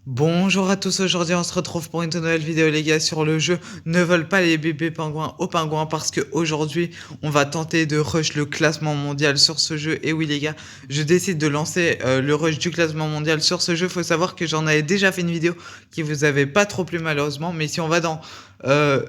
Bonjour à tous, aujourd'hui on se retrouve pour une nouvelle vidéo les gars sur le jeu Ne veulent pas les bébés pingouins aux pingouins parce que aujourd'hui on va tenter de rush le classement mondial sur ce jeu. Et oui les gars, je décide de lancer le rush du classement mondial sur ce jeu. Faut savoir que j'en avais déjà fait une vidéo qui vous avait pas trop plu malheureusement, mais si on va dans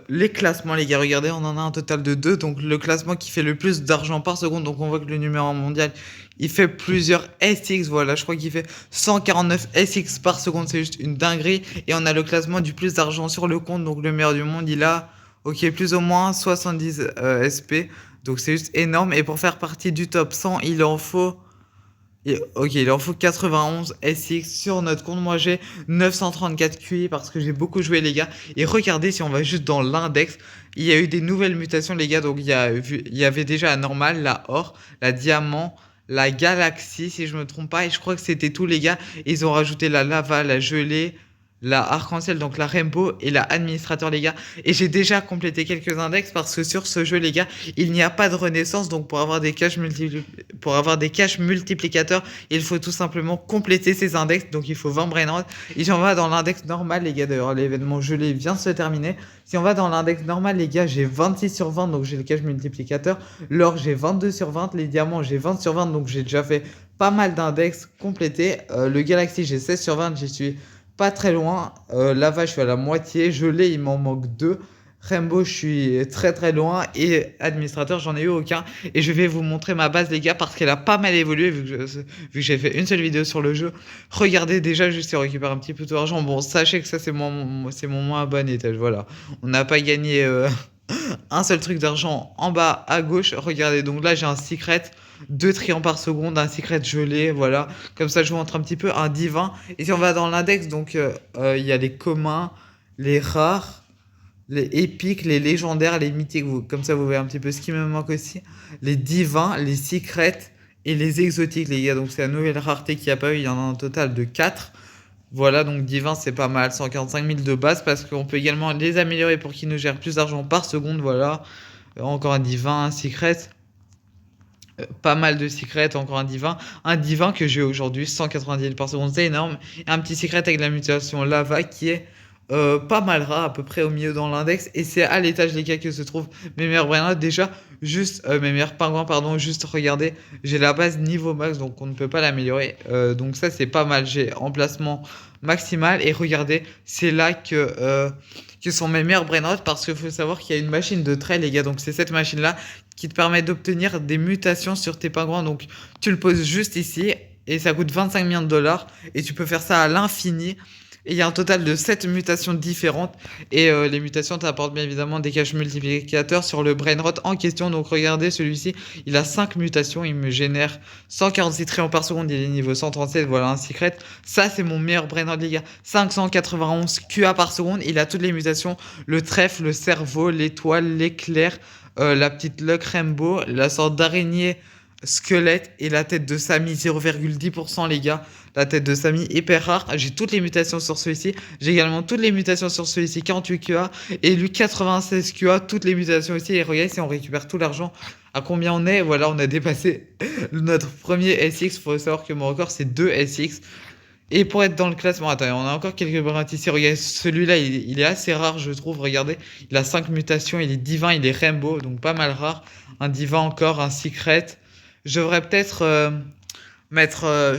les classements les gars, regardez, on en a un total de deux. Donc le classement qui fait le plus d'argent par seconde, donc on voit que le numéro 1 mondial il fait plusieurs SX, voilà, je crois qu'il fait 149 SX par seconde, c'est juste une dinguerie. Et on a le classement du plus d'argent sur le compte, donc le meilleur du monde, il a, ok, plus ou moins 70 SP, donc c'est juste énorme. Et pour faire partie du top 100, il en faut 91 SX sur notre compte. Moi j'ai 934 QI parce que j'ai beaucoup joué les gars. Et regardez, si on va juste dans l'index, il y a eu des nouvelles mutations les gars. Donc il y avait déjà la normale, la or, la diamant, la galaxie si je me trompe pas. Et je crois que c'était tout les gars. Ils ont rajouté la lava, la gelée, la arc-en-ciel, donc la rainbow et la administrateur les gars. Et j'ai déjà complété quelques index parce que sur ce jeu les gars, il n'y a pas de renaissance. Donc pour avoir des caches multiplicateurs, il faut tout simplement compléter ces index. Donc il faut 20 brainrot. Et si on va dans l'index normal les gars, d'ailleurs l'événement gelé vient de se terminer. Si on va dans l'index normal les gars, j'ai 26 sur 20, donc j'ai le cache multiplicateur. L'or j'ai 22 sur 20, les diamants j'ai 20 sur 20, donc j'ai déjà fait pas mal d'index complétés. Le galaxy j'ai 16 sur 20, j'y suis pas très loin. Lava je suis à la moitié. Gelé il m'en manque 2. Rainbow, je suis très très loin. Et administrateur, j'en ai eu aucun. Et je vais vous montrer ma base, les gars, parce qu'elle a pas mal évolué vu que j'ai fait une seule vidéo sur le jeu. Regardez déjà, juste si on récupère un petit peu d'argent. Bon, sachez que ça, c'est mon moins bon étage. Voilà. On n'a pas gagné un seul truc d'argent en bas à gauche. Regardez, donc là, j'ai un secret. 2 triangles par seconde, un secret gelé, voilà. Comme ça, je vous montre un petit peu un divin. Et si on va dans l'index, donc il y a les communs, les rares, les épiques, les légendaires, les mythiques. Comme ça, vous voyez un petit peu ce qui me manque aussi. Les divins, les secrets et les exotiques, les gars. Donc, c'est la nouvelle rareté qu'il n'y a pas eu. Il y en a un total de 4. Voilà, donc divin, c'est pas mal. 145 000 de base parce qu'on peut également les améliorer pour qu'ils nous gèrent plus d'argent par seconde. Voilà. Encore un divin, un secret. Pas mal de secrets, encore un divin. Un divin que j'ai aujourd'hui, 190 000 par seconde, c'est énorme. Et un petit secret avec la mutation lava qui est pas mal rare, à peu près au milieu dans l'index. Et c'est à l'étage, les gars, que se trouvent mes meilleurs brainrots. Déjà, juste mes meilleurs pingouins, pardon, juste regardez, j'ai la base niveau max, donc on ne peut pas l'améliorer. Donc ça, c'est pas mal. J'ai emplacement maximal. Et regardez, c'est là que sont mes meilleurs brainrots parce qu'il faut savoir qu'il y a une machine de trait, les gars. Donc c'est cette machine-là qui te permet d'obtenir des mutations sur tes pingouins. Donc tu le poses juste ici et ça coûte 25 millions de dollars et tu peux faire ça à l'infini. Et il y a un total de 7 mutations différentes. Et les mutations t'apportent bien évidemment des caches multiplicateurs sur le brainrot en question. Donc regardez, celui-ci, il a 5 mutations. Il me génère 146 trillions par seconde. Il est niveau 137. Voilà un secret. Ça, c'est mon meilleur brainrot, les gars. 591 QA par seconde. Il a toutes les mutations. Le trèfle, le cerveau, l'étoile, l'éclair, la petite luck rainbow, la sorte d'araignée squelette et la tête de Samy 0,10% les gars. La tête de Samy hyper rare. J'ai toutes les mutations sur celui-ci. J'ai également toutes les mutations sur celui-ci 48 QA et lui 96 QA. Toutes les mutations aussi. Et regardez si on récupère tout l'argent. À combien on est? Voilà, on a dépassé notre premier SX. Faut savoir que mon record c'est 2 SX. Et pour être dans le classement, attendez, on a encore quelques variantes ici. Regardez, celui-là, il est assez rare, je trouve. Regardez, il a 5 mutations, il est divin, il est rainbow, donc pas mal rare. Un divin encore, un secret. Je devrais peut-être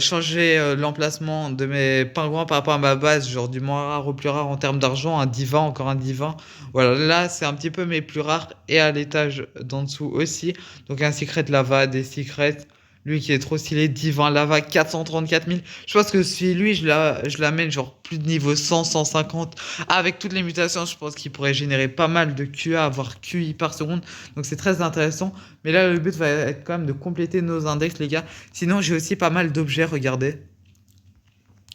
changer l'emplacement de mes pingouins par rapport à ma base, genre du moins rare au plus rare en termes d'argent. Un divin, encore un divin. Voilà, là, c'est un petit peu mes plus rares. Et à l'étage d'en dessous aussi. Donc un secret lava, des secrets. Lui qui est trop stylé, Divin Lava 434 000. Je pense que si lui, je l'amène genre plus de niveau 100, 150. Avec toutes les mutations, je pense qu'il pourrait générer pas mal de QA, avoir QI par seconde. Donc c'est très intéressant. Mais là, le but va être quand même de compléter nos index, les gars. Sinon, j'ai aussi pas mal d'objets, regardez.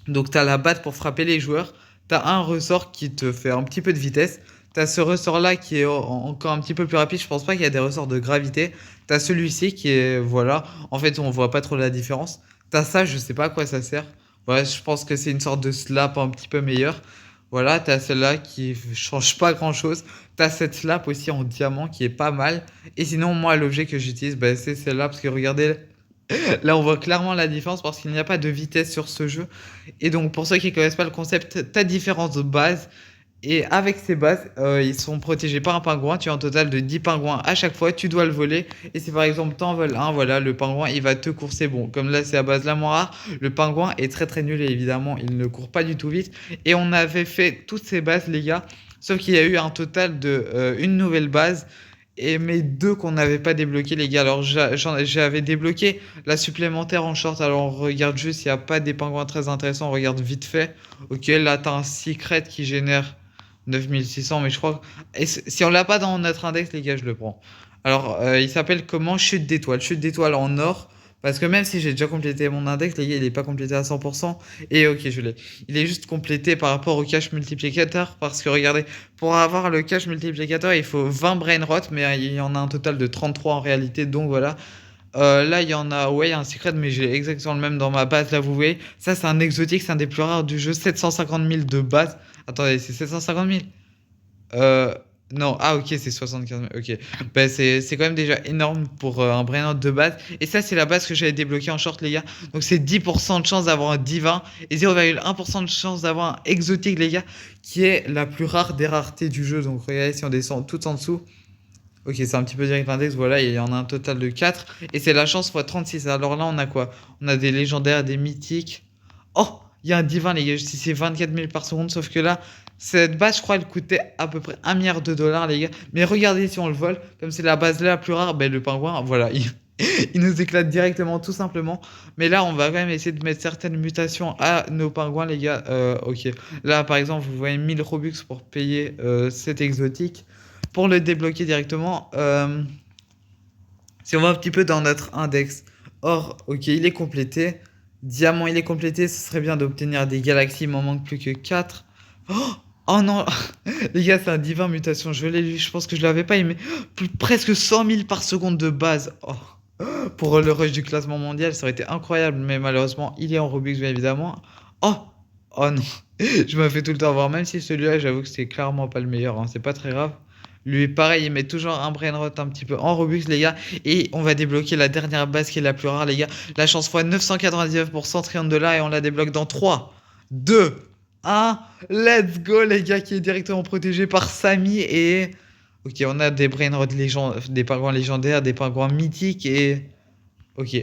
Donc t'as la batte pour frapper les joueurs. T'as un ressort qui te fait un petit peu de vitesse. T'as ce ressort-là qui est encore un petit peu plus rapide. Je pense pas qu'il y a des ressorts de gravité. T'as celui-ci qui est... Voilà. En fait, on voit pas trop la différence. T'as ça, je sais pas à quoi ça sert. Voilà, je pense que c'est une sorte de slap un petit peu meilleur. Voilà, t'as celle-là qui change pas grand-chose. T'as cette slap aussi en diamant qui est pas mal. Et sinon, moi, l'objet que j'utilise, bah, c'est celle-là. Parce que regardez, Là, on voit clairement la différence parce qu'il n'y a pas de vitesse sur ce jeu. Et donc, pour ceux qui ne connaissent pas le concept, tu as différentes bases. Et avec ces bases, ils sont protégés par un pingouin. Tu as un total de 10 pingouins à chaque fois. Tu dois le voler. Et si par exemple t'en voles un, voilà, le pingouin, il va te courser. Bon, comme là, c'est la base la moins rare. Le pingouin est très très nul et évidemment, il ne court pas du tout vite. Et on avait fait toutes ces bases, les gars. Sauf qu'il y a eu un total de une nouvelle base. Et mes deux qu'on n'avait pas débloqué, les gars. Alors, j'avais débloqué la supplémentaire en short. Alors, on regarde juste s'il n'y a pas des pingouins très intéressants. On regarde vite fait. Ok, là, t'as un secret qui génère 9600, mais je crois que... si on l'a pas dans notre index, les gars, je le prends. Alors, il s'appelle comment? Chute d'étoile. Chute d'étoile en or. Parce que même si j'ai déjà complété mon index, les gars, il n'est pas complété à 100%. Et ok, je l'ai. Il est juste complété par rapport au cache multiplicateur. Parce que regardez, pour avoir le cache multiplicateur, il faut 20 brain rot. Mais il y en a un total de 33 en réalité. Donc voilà. Là, il y en a, ouais, il y a un secret, mais j'ai exactement le même dans ma base. Là, vous voyez, ça, c'est un exotique, c'est un des plus rares du jeu. 750 000 de base. Attendez, c'est 750 000? Euh, non, ah, ok, c'est 75 000. Ok, bah, c'est quand même déjà énorme pour un Brainrot de base. Et ça, c'est la base que j'avais débloquée en short, les gars. Donc, c'est 10% de chance d'avoir un divin et 0,1% de chance d'avoir un exotique, les gars, qui est la plus rare des raretés du jeu. Donc, regardez, si on descend tout en dessous. Ok, c'est un petit peu direct l'index, voilà, il y en a un total de 4. Et c'est la chance fois 36. Alors là, on a quoi? On a des légendaires, des mythiques. Oh, il y a un divin, les gars. Si c'est 24 000 par seconde, sauf que là, cette base, je crois, elle coûtait à peu près 1 milliard de dollars, les gars. Mais regardez si on le vole, comme c'est la base là la plus rare, ben, le pingouin, voilà, il nous éclate directement, tout simplement. Mais là, on va quand même essayer de mettre certaines mutations à nos pingouins, les gars. Ok. Là, par exemple, vous voyez 1000 Robux pour payer cet exotique. Pour le débloquer directement, si on va un petit peu dans notre index, or, ok, il est complété. Diamant, il est complété. Ce serait bien d'obtenir des galaxies. Il m'en manque plus que 4. Oh, oh non, les gars, c'est un divin mutation. Je l'ai lu. Je pense que je l'avais pas aimé. Presque 100 000 par seconde de base. Oh. Pour le rush du classement mondial, ça aurait été incroyable. Mais malheureusement, il est en Robux, bien évidemment. Oh, oh non. Je me fais tout le temps avoir. Même si celui-là, j'avoue que c'est clairement pas le meilleur, hein. C'est pas très grave. Lui, pareil, il met toujours un brainrot un petit peu en Robux, les gars. Et on va débloquer la dernière base qui est la plus rare, les gars. La chance fois 999% triomphe de là. Et on la débloque dans 3, 2, 1. Let's go, les gars, qui est directement protégé par Samy. Et ok, on a des brainrots des pingouins légendaires, des pingouins mythiques. Et ok.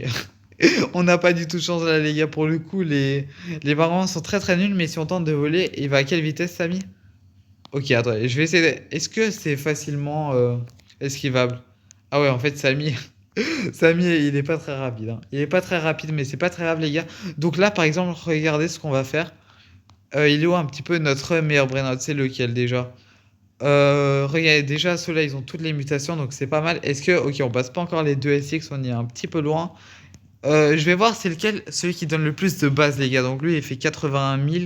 On n'a pas du tout de chance là, les gars. Pour le coup, les pingouins sont très très nuls. Mais si on tente de voler, il va à quelle vitesse, Samy? Ok, attends, je vais essayer. Est-ce que c'est facilement esquivable? Ah ouais, en fait, Samy, Samy, il est pas très rapide, hein. Il est pas très rapide, mais c'est pas très grave, les gars. Donc là, par exemple, regardez ce qu'on va faire. Il est où un petit peu notre meilleur brainrot? C'est lequel déjà? Regardez, déjà, ceux-là, ils ont toutes les mutations, donc c'est pas mal. Est-ce que, ok, on passe pas encore les 2 SX, on y est un petit peu loin. Je vais voir c'est lequel, celui qui donne le plus de base, les gars. Donc lui, il fait 81 000.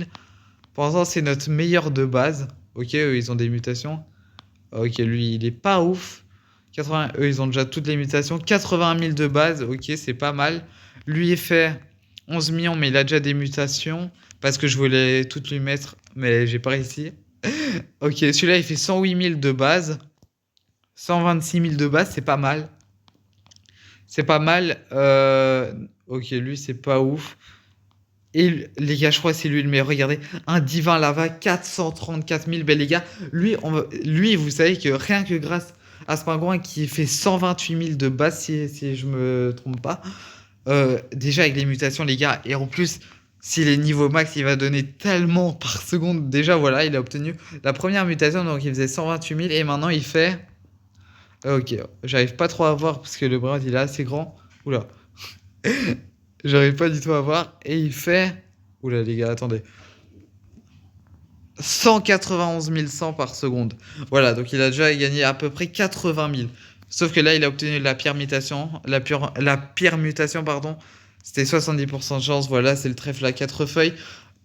Pour l'instant, c'est notre meilleur de base. Ok, eux, ils ont des mutations. Ok, lui, il est pas ouf. 80, eux, ils ont déjà toutes les mutations. 81 000 de base, ok, c'est pas mal. Lui, il fait 11 millions, mais il a déjà des mutations. Parce que je voulais toutes lui mettre, mais j'ai pas réussi. Ok, celui-là, il fait 108 000 de base. 126 000 de base, c'est pas mal. C'est pas mal. Ok, lui, c'est pas ouf. Et les gars, je crois que c'est lui le meilleur. Regardez, un divin lava, 434 000. Ben les gars, lui, vous savez que rien que grâce à ce pingouin qui fait 128 000 de base, si je me trompe pas, déjà avec les mutations, les gars, et en plus, s'il est niveau max, il va donner tellement par seconde. Déjà, voilà, il a obtenu la première mutation, donc il faisait 128 000, et maintenant il fait. Ok, j'arrive pas trop à voir parce que le bras il est assez grand. Oula. J'arrive pas du tout à voir. Et il fait. Oula, les gars, attendez. 191 100 par seconde. Voilà, donc il a déjà gagné à peu près 80 000. Sauf que là, il a obtenu la pire mutation. La pire mutation, pardon. C'était 70% de chance. Voilà, c'est le trèfle à 4 feuilles.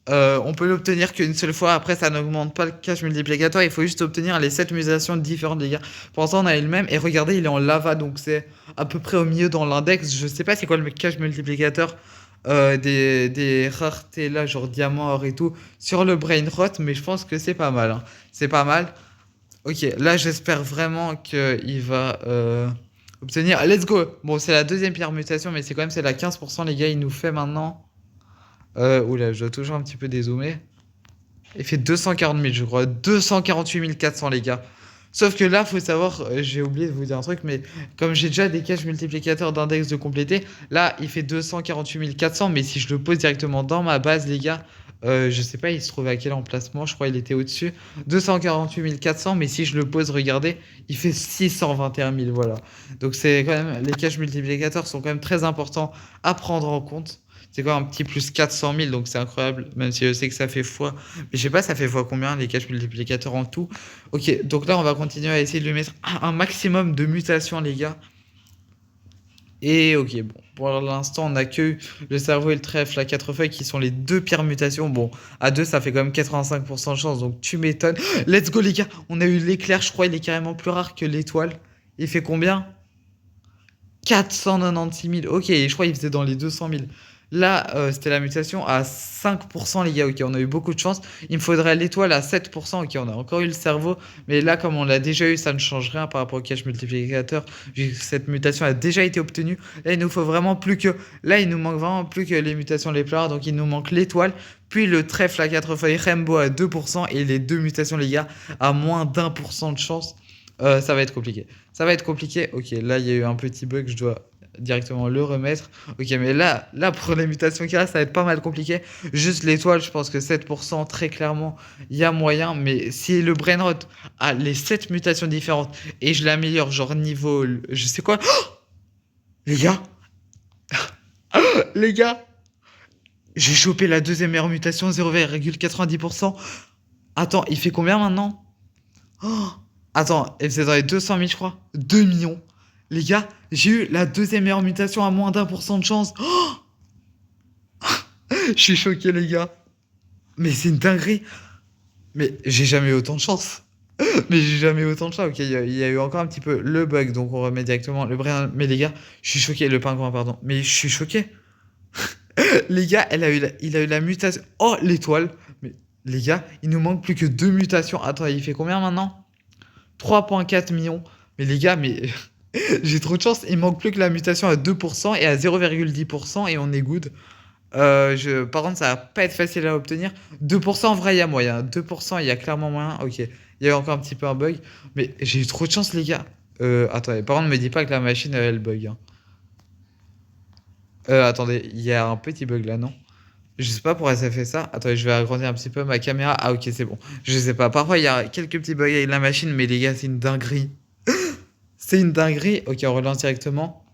On peut l'obtenir qu'une seule fois. Après, ça n'augmente pas le cache multiplicateur. Il faut juste obtenir les 7 mutations différentes, les gars. Pour l'instant, on a eu le même. Et regardez, il est en lava. Donc, c'est à peu près au milieu dans l'index. Je sais pas c'est quoi le cache multiplicateur des raretés là, genre diamant, or et tout, sur le brain rot. Mais je pense que c'est pas mal, hein. C'est pas mal. Ok, là, j'espère vraiment qu'il va obtenir. Let's go. Bon, c'est la deuxième pire mutation, mais c'est quand même c'est la 15%, les gars. Il nous fait maintenant. Oula, je dois toujours un petit peu dézoomer. Il fait 240 000, je crois. 248 400, les gars. Sauf que là, faut savoir, j'ai oublié de vous dire un truc, mais comme j'ai déjà des caches multiplicateurs d'index de compléter, là, il fait 248 400, mais si je le pose directement dans ma base, les gars, je sais pas, il se trouvait à quel emplacement, je crois qu'il était au-dessus. 248 400, mais si je le pose, regardez, il fait 621 000, voilà. Donc c'est quand même, les caches multiplicateurs sont quand même très importants à prendre en compte. C'est quand même un petit plus 400 000, donc c'est incroyable, même si je sais que ça fait fois. Mais je sais pas, ça fait fois combien les caches multiplicateurs en tout. Ok, donc là, on va continuer à essayer de lui mettre un maximum de mutations, les gars. Et ok, bon, pour l'instant, on a que le cerveau et le trèfle à 4 feuilles qui sont les deux pires mutations. Bon, à 2 ça fait quand même 85% de chance, donc tu m'étonnes. Let's go, les gars. On a eu l'éclair, je crois, il est carrément plus rare que l'étoile. Il fait combien? 496 000. Ok, je crois qu'il faisait dans les 200 000. Là, c'était la mutation à 5%, les gars. Ok, on a eu beaucoup de chance. Il me faudrait l'étoile à 7%. Ok, on a encore eu le cerveau. Mais là, comme on l'a déjà eu, ça ne change rien par rapport au cache multiplicateur. Vu que cette mutation a déjà été obtenue. Là, il nous faut vraiment plus que. Là, il nous manque vraiment plus que les mutations les plus rares. Donc, il nous manque l'étoile. Puis le trèfle à 4 feuilles Rainbow à 2%. Et les deux mutations, les gars, à moins d'1% de chance. Ça va être compliqué. Ça va être compliqué. Ok, là, il y a eu un petit bug. Je dois directement le remettre. Ok, mais là pour les mutations qui restent, ça va être pas mal compliqué. Juste l'étoile, je pense que 7%, très clairement, il y a moyen. Mais si le Brainrot a les 7 mutations différentes et je l'améliore, genre niveau. Je sais quoi. Oh, les gars, les gars, j'ai chopé la deuxième meilleure mutation, 0,90%. Attends, il fait combien maintenant? Oh, attends, elle faisait dans les 200 000, je crois. 2 millions. Les gars, j'ai eu la deuxième meilleure mutation à moins d'1% de chance. Oh, je suis choqué, les gars. Mais c'est une dinguerie. Mais j'ai jamais eu autant de chance. Mais j'ai jamais eu autant de chance. Ok, il y a eu encore un petit peu le bug, donc on remet directement le brin. Mais les gars, je suis choqué. Le pingouin, pardon. Mais je suis choqué. Les gars, il a eu la mutation. Oh, l'étoile. Mais les gars, il nous manque plus que deux mutations. Attends, il fait combien maintenant? 3,4 millions. Mais les gars, mais j'ai trop de chance. Il manque plus que la mutation à 2% et à 0,10% et on est good. Par contre, ça va pas être facile à obtenir. 2% en vrai, il y a moyen. 2%, il y a clairement moyen. Ok. Il y a eu encore un petit peu un bug. Mais j'ai eu trop de chance, les gars. Attendez. Par contre, ne me dis pas que la machine, elle bug, hein. Attendez. Il y a un petit bug là, non? Je sais pas pourquoi ça fait ça. Attendez, je vais agrandir un petit peu ma caméra. Ah, ok, c'est bon. Je sais pas. Parfois, il y a quelques petits bugs avec la machine, mais les gars, c'est une dinguerie. C'est une dinguerie. Ok, on relance directement.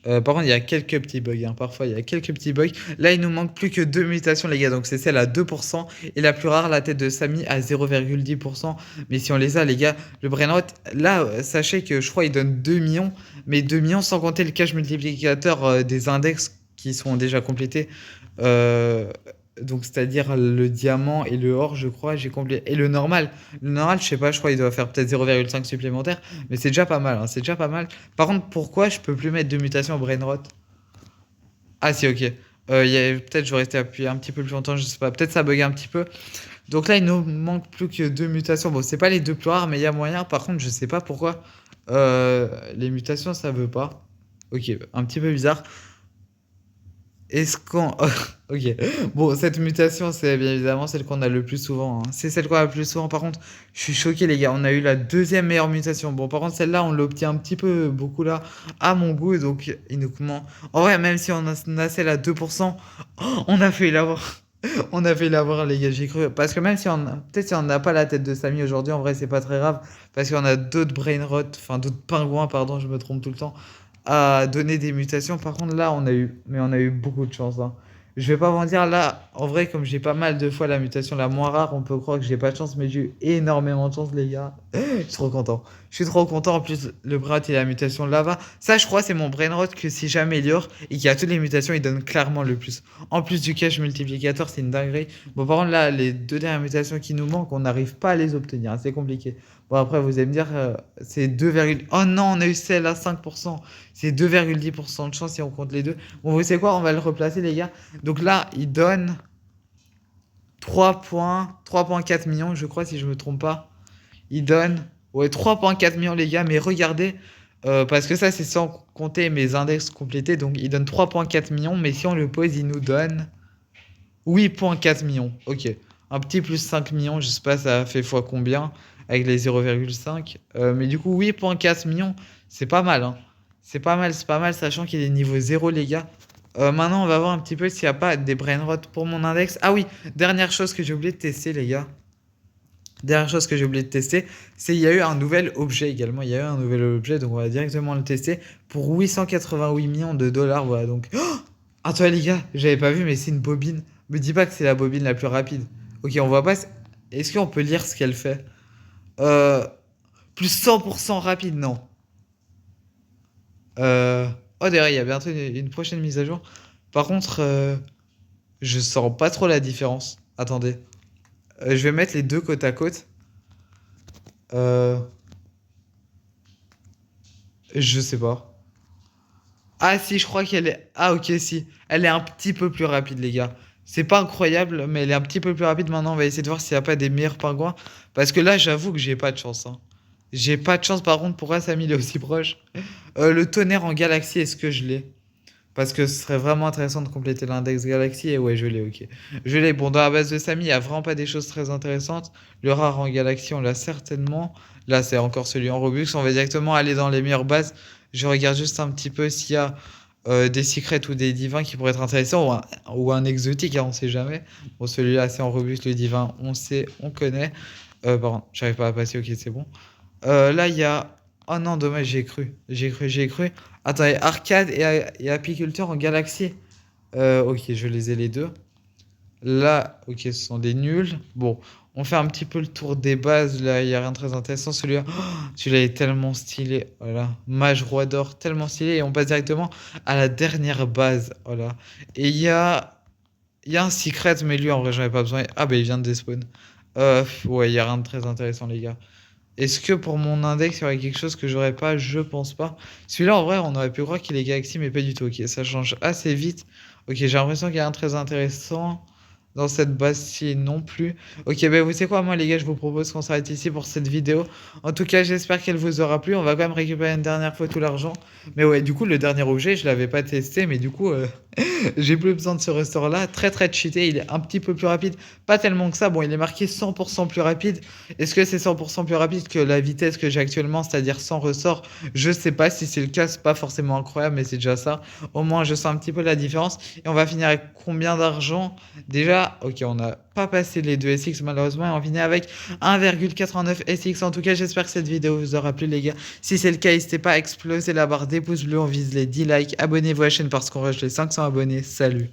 Par contre, il y a quelques petits bugs, hein. Parfois, il y a quelques petits bugs. Là, il nous manque plus que deux mutations, les gars. Donc, c'est celle à 2%. Et la plus rare, la tête de Samy, à 0,10%. Mais si on les a, les gars, le Brainrot, là, sachez que je crois il donne 2 millions. Mais 2 millions sans compter le cache multiplicateur des index qui sont déjà complétés. Euh, donc, c'est-à-dire le diamant et le or, je crois, j'ai complété. Et le normal. Le normal, je sais pas, je crois il doit faire peut-être 0,5 supplémentaire. Mais c'est déjà pas mal, hein, c'est déjà pas mal. Par contre, pourquoi je peux plus mettre de mutation au Brainrot? Ah si, ok. Peut-être je vais rester appuyé un petit peu plus longtemps, je sais pas. Peut-être ça bug un petit peu. Donc là, il nous manque plus que deux mutations. Bon, c'est pas les deux plus rares, mais il y a moyen. Par contre, je sais pas pourquoi les mutations, ça veut pas. Ok, un petit peu bizarre. Est-ce qu'on... Ok. Bon, cette mutation, c'est bien évidemment celle qu'on a le plus souvent, hein. C'est celle qu'on a le plus souvent. Par contre, je suis choqué, les gars. On a eu la deuxième meilleure mutation. Bon, par contre, celle-là, on l'obtient un petit peu beaucoup là, à mon goût. Donc, il nous manque. En vrai, même si on a celle à 2%, oh, on a fait l'avoir. On a fait l'avoir, les gars. J'ai cru. Parce que même si on a... Peut-être si on n'a pas la tête de Samy aujourd'hui, en vrai, c'est pas très grave. Parce qu'on a d'autres brainrot, enfin, d'autres pingouins, pardon, je me trompe tout le temps à donner des mutations. Par contre, là, on a eu beaucoup de chance, hein. Je vais pas vous dire, là, en vrai, comme j'ai pas mal de fois la mutation la moins rare, on peut croire que j'ai pas de chance, mais j'ai eu énormément de chance, les gars. Je suis trop content. Je suis trop content. En plus, le Brainrot et la mutation lava. Ça, je crois, c'est mon Brainrot que si j'améliore et qu'il y a toutes les mutations, il donne clairement le plus. En plus du cache multiplicateur, c'est une dinguerie. Bon, par contre, là, les deux dernières mutations qui nous manquent, on n'arrive pas à les obtenir, hein. C'est compliqué. Bon, après, vous allez me dire, c'est 2, oh non, on a eu celle à 5%. C'est 2,10% de chance si on compte les deux. Bon, vous savez quoi? On va le replacer, les gars. Donc là, il donne 3,4 millions, je crois, si je me trompe pas. Il donne, ouais, 3,4 millions, les gars. Mais regardez, Parce que ça, c'est sans compter mes index complétés. Donc, il donne 3,4 millions. Mais si on le pose, il nous donne 8,4 millions. Ok. Un petit plus 5 millions. Je sais pas, ça fait fois combien avec les 0,5. Mais du coup, 8,4 millions, c'est pas mal, hein. C'est pas mal, sachant qu'il est niveau 0, les gars. Maintenant, on va voir un petit peu s'il n'y a pas des brainrot pour mon index. Ah oui, dernière chose que j'ai oublié de tester, les gars. Dernière chose que j'ai oublié de tester, c'est qu'il y a eu un nouvel objet également. Il y a eu un nouvel objet, donc on va directement le tester pour 888 millions de dollars. Voilà, donc. Oh, attends, les gars, j'avais pas vu, mais c'est une bobine. Me dis pas que c'est la bobine la plus rapide. Ok, on voit pas. Est-ce qu'on peut lire ce qu'elle fait? Euh, Plus 100% rapide, non. Euh, Oh, derrière, il y a bientôt une prochaine mise à jour. Par contre, je sens pas trop la différence. Attendez. Je vais mettre les deux côte à côte. Euh, je sais pas. Ah si, je crois qu'elle est... Ah ok, si. Elle est un petit peu plus rapide, les gars. C'est pas incroyable, mais elle est un petit peu plus rapide. Maintenant, on va essayer de voir s'il n'y a pas des meilleurs pingouins. Parce que là, j'avoue que j'ai pas de chance, hein. J'ai pas de chance, par contre, pourquoi Samy il est aussi proche? Le tonnerre en galaxie, est-ce que je l'ai? Parce que ce serait vraiment intéressant de compléter l'index galaxie. Et ouais, je l'ai, ok. Je l'ai. Bon, dans la base de Samy, il n'y a vraiment pas des choses très intéressantes. Le rare en galaxie, on l'a certainement. Là, c'est encore celui en Robux. On va directement aller dans les meilleures bases. Je regarde juste un petit peu s'il y a des secrets ou des divins qui pourraient être intéressants. Ou un exotique, hein, on sait jamais. Bon, celui-là, c'est en Robux. Le divin, on sait, on connaît. Pardon, j'arrive pas à passer. Ok, c'est bon. Là, il y a. Oh non, dommage, j'ai cru. J'ai cru. Attendez, arcade et apiculteur en galaxie. Ok, je les ai les deux. Là, ok, ce sont des nuls. Bon, on fait un petit peu le tour des bases. Là, il n'y a rien de très intéressant. Celui-là, oh, celui-là est tellement stylé. Voilà. Mage roi d'or, tellement stylé. Et on passe directement à la dernière base. Voilà. Et il y a un secret, mais lui, en vrai, j'en ai pas besoin. Ah, bah, il vient de despawn. Ouais, il n'y a rien de très intéressant, les gars. Est-ce que pour mon index, il y aurait quelque chose que j'aurais pas? Je pense pas. Celui-là, en vrai, on aurait pu croire qu'il est Galaxy, mais pas du tout. Ok, ça change assez vite. Ok, j'ai l'impression qu'il y a un très intéressant dans cette base-ci non plus. Ok, ben vous savez quoi, moi les gars, je vous propose qu'on s'arrête ici pour cette vidéo. En tout cas, j'espère qu'elle vous aura plu. On va quand même récupérer une dernière fois tout l'argent. Mais ouais, du coup, le dernier objet, je l'avais pas testé, mais du coup, j'ai plus besoin de ce restaurant-là. Très très cheaté, il est un petit peu plus rapide. Pas tellement que ça. Bon, il est marqué 100% plus rapide. Est-ce que c'est 100% plus rapide que la vitesse que j'ai actuellement, c'est-à-dire sans ressort? Je sais pas si c'est le cas, c'est pas forcément incroyable, mais c'est déjà ça. Au moins, je sens un petit peu la différence. Et on va finir avec combien d'argent? Déjà, ok, on n'a pas passé les deux SX malheureusement. Et on finit avec 1,89 SX. En tout cas, j'espère que cette vidéo vous aura plu, les gars. Si c'est le cas, n'hésitez pas à exploser la barre des pouces bleus. On vise les 10 likes. Abonnez-vous à la chaîne parce qu'on rush les 500 abonnés. Salut!